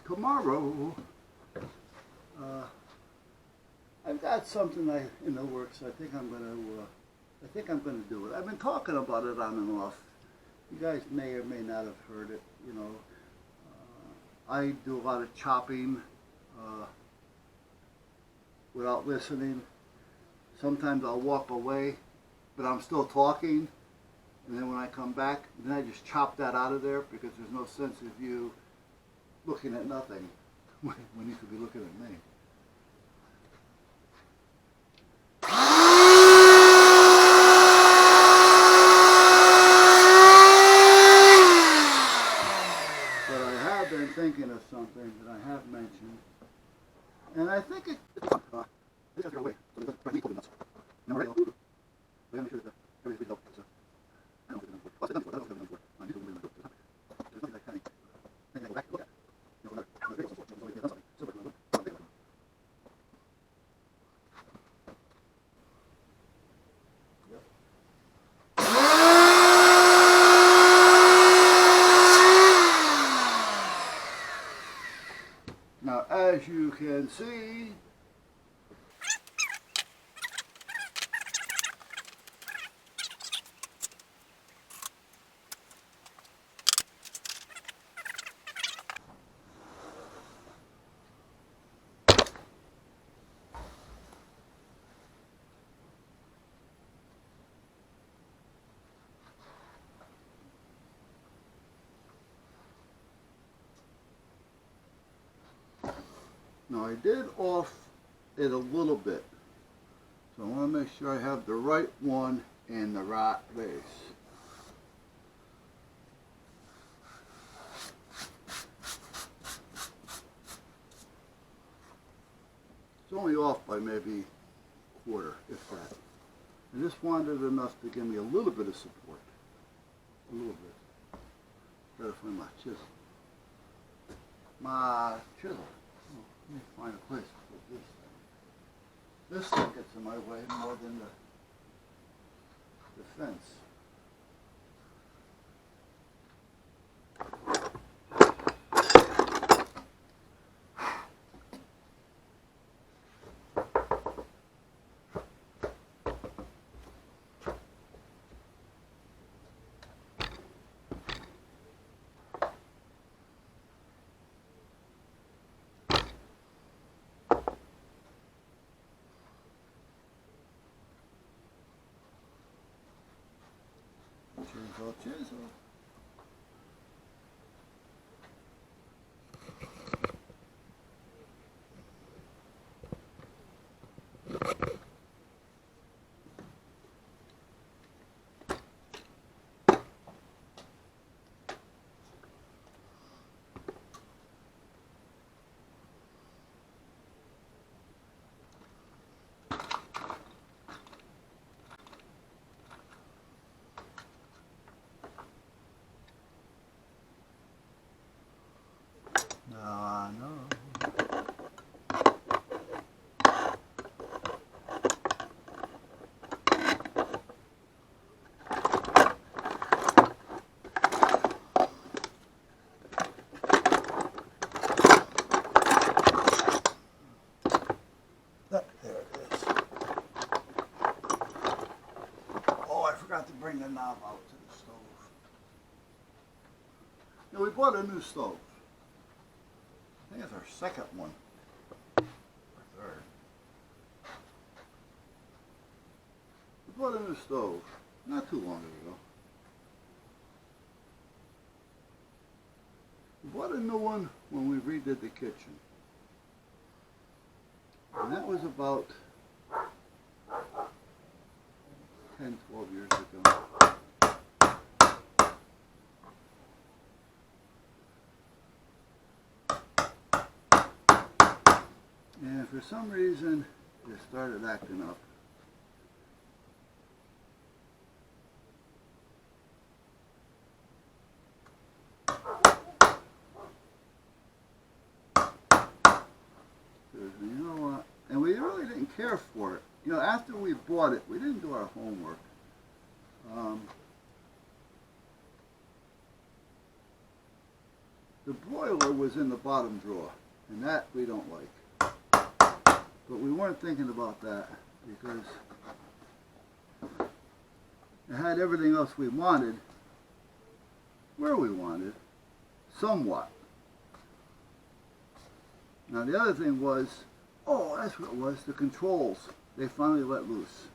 Tomorrow, I've got something in the works. I think I'm gonna do it. I've been talking about it on and off. You guys may or may not have heard it. You know, I do a lot of chopping without listening. Sometimes I'll walk away, but I'm still talking, and then when I come back, then I just chop that out of there because there's no sense of you looking at nothing when you could be looking at me. But I have been thinking of something that I have mentioned, and I think it. Now, as you can see, now I did off it a little bit, so I want to make sure I have the right one in the right place. It's only off by maybe a quarter, if that. I just wanted enough to give me a little bit of support. A little bit. Gotta find my chisel. My chisel. Oh, let me find a place to put this thing. This thing gets in my way more than the fence. Chisel, chisel. I know. There it is. Oh, I forgot to bring the knob out to the stove. Now, we bought a new stove. I think it's our second one, or third. We bought a new stove not too long ago. We bought a new one when we redid the kitchen. And that was about 10, 12 years ago. And for some reason, it started acting up. didn't care for it. You know, after we bought it, we didn't do our homework. The broiler was in the bottom drawer, and that we don't like. But we weren't thinking about that because it had everything else we wanted where we wanted, somewhat. Now the other thing was, oh, that's what it was, the controls. They finally let loose.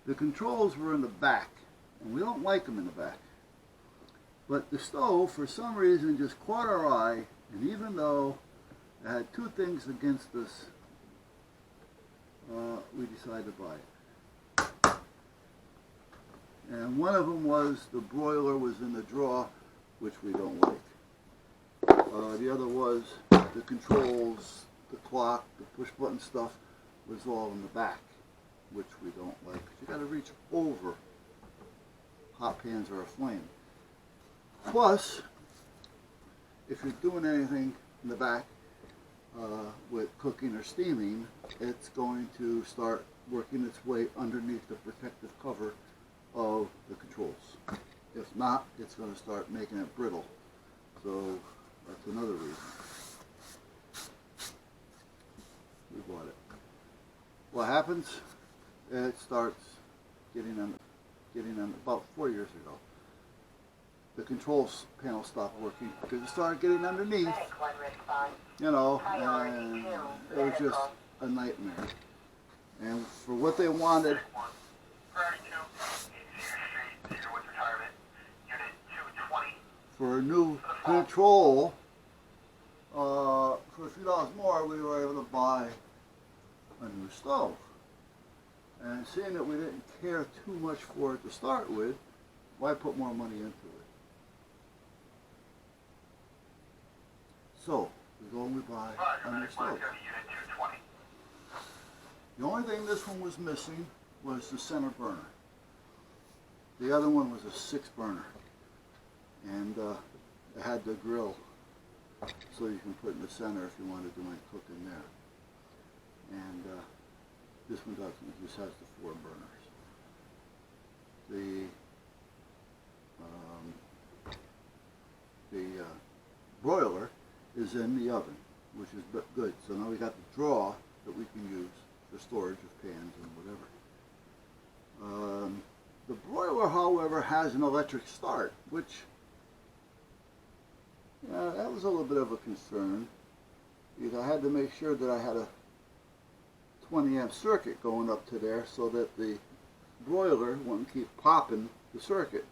The controls were in the back, and we don't like them in the back. But the stove, for some reason, just caught our eye, and even though it had two things against us, we decided to buy it. And one of them was the broiler was in the drawer, which we don't like. The other was the controls, the clock, the push button stuff was all in the back, which we don't like. You got to reach over hot pans or a flame. Plus, if you're doing anything in the back with cooking or steaming, it's going to start working its way underneath the protective cover of the controls. If not, it's going to start making it brittle. So that's another reason we bought it. What happens? It starts getting on about 4 years ago. The controls panel stopped working because it started getting underneath, you know, and it was just a nightmare. And for what they wanted, for a new control, for a few dollars more, we were able to buy a new stove. And seeing that we didn't care too much for it to start with, why put more money into it? So, we go and we buy a new stove. The only thing this one was missing was the center burner. The other one was a 6 burner. And it had the grill, so you can put in the center if you want to do any cooking there. And this one doesn't, it just has the 4 burners. The broiler is in the oven, which is good. So now we got the drawer that we can use for storage of pans and whatever. The broiler, however, has an electric start, which that was a little bit of a concern, because I had to make sure that I had a 20 amp circuit going up to there so that the broiler wouldn't keep popping the circuit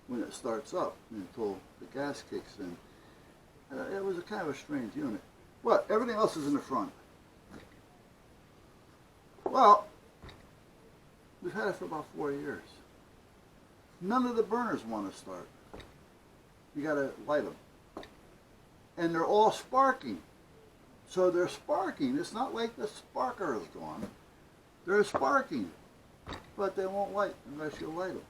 when it starts up until the gas kicks in. It was a kind of a strange unit. But everything else is in the front. Well, we've had it for about 4 years. None of the burners want to start. You got to light them. And they're all sparking. So they're sparking. It's not like the sparker is gone. They're sparking. But they won't light unless you light them.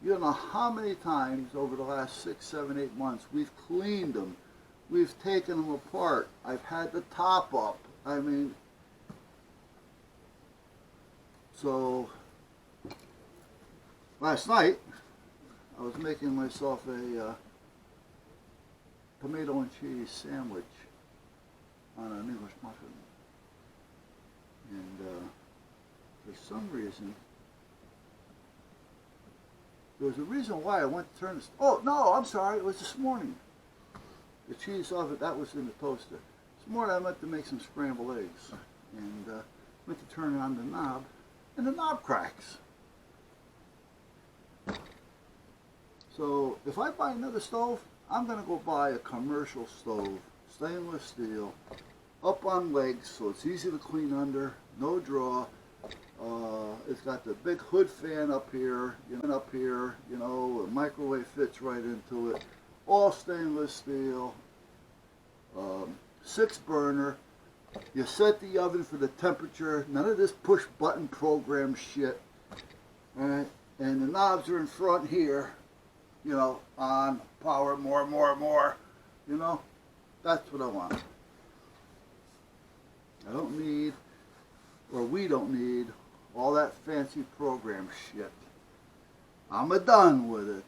You don't know how many times over the last 6, 7, 8 months we've cleaned them. We've taken them apart. I've had the top up. I mean, so last night I was making myself a tomato and cheese sandwich on an English muffin. And for some reason, there was a reason why I went to turn this. Oh, no, I'm sorry. It was this morning. The cheese oven, that was in the toaster. This morning I meant to make some scrambled eggs. And went to turn on the knob, and the knob cracks. So if I buy another stove, I'm going to go buy a commercial stove, stainless steel, up on legs, so it's easy to clean under, no draw. It's got the big hood fan up here, a microwave fits right into it. All stainless steel, 6 burner. You set the oven for the temperature. None of this push button program shit. All right, and the knobs are in front here. On, power, more. That's what I want. I don't need or we don't need all that fancy program shit. I'm done with it.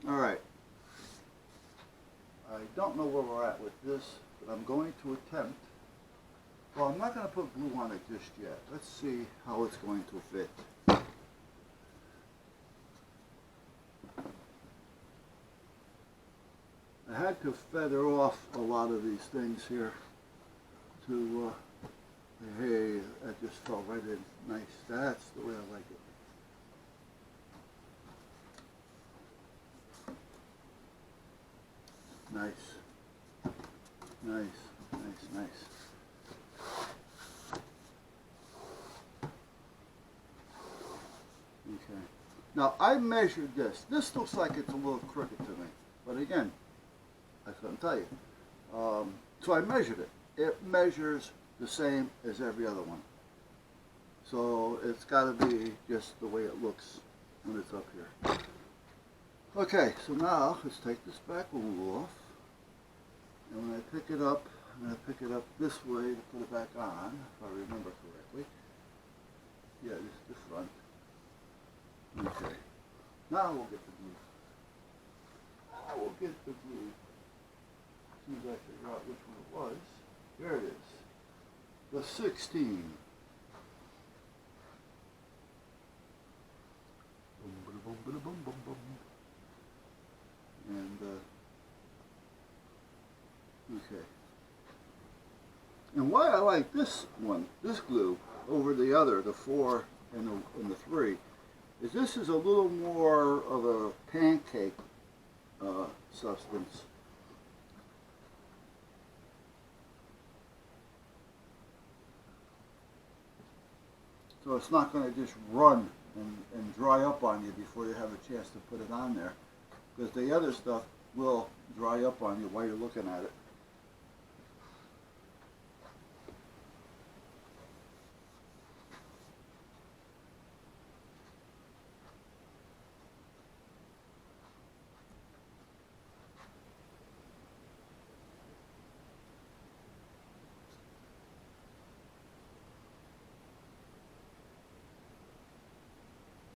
Alright. I don't know where we're at with this, but I'm going to attempt. Well, I'm not going to put glue on it just yet. Let's see how it's going to fit. I had to feather off a lot of these things here to, hey, that just fell right in. Nice. That's the way I like it. Nice. Nice, nice, nice. Okay. Now I measured this. This looks like it's a little crooked to me, but again, I couldn't tell you. So I measured it. It measures the same as every other one. So it's got to be just the way it looks when it's up here. Okay, so now let's take this back glue off. And when I pick it up, I'm going to pick it up this way to put it back on, if I remember correctly. Yeah, this is the front. Okay. Now we'll get the glue. Now we'll get the glue. As soon as I figure out which one it was. There it is. The 16. Boom, boom, boom, boom, boom. And, okay. And why I like this one, this glue, over the other, the 4 and the 3, is this is a little more of a pancake substance. So it's not going to just run and dry up on you before you have a chance to put it on there. Because the other stuff will dry up on you while you're looking at it.